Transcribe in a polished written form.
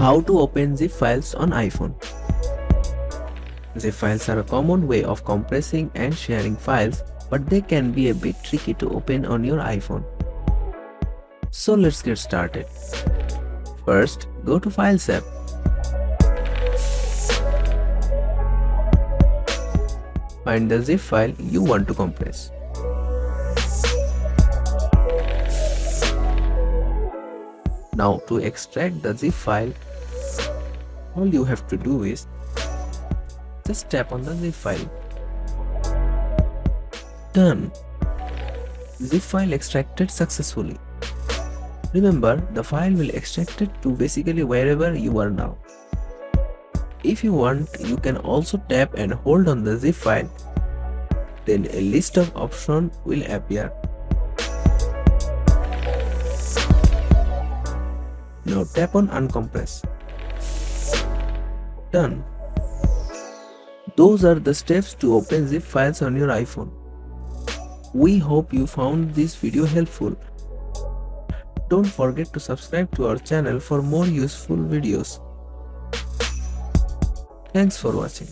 How to open zip files on iPhone. Zip files are a common way of compressing and sharing files, but they can be a bit tricky to open on your iPhone. So let's get started. First, go to Files app. Find the zip file you want to compress. Now to extract the zip file, all you have to do is just tap on the zip file. Done. Zip file extracted successfully. Remember, the file will extract it to basically wherever you are now. If you want, you can also tap and hold on the zip file. Then a list of options will appear. Now tap on uncompress. Done. Those are the steps to open zip files on your iPhone. We hope you found this video helpful. Don't forget to subscribe to our channel for more useful videos. Thanks for watching.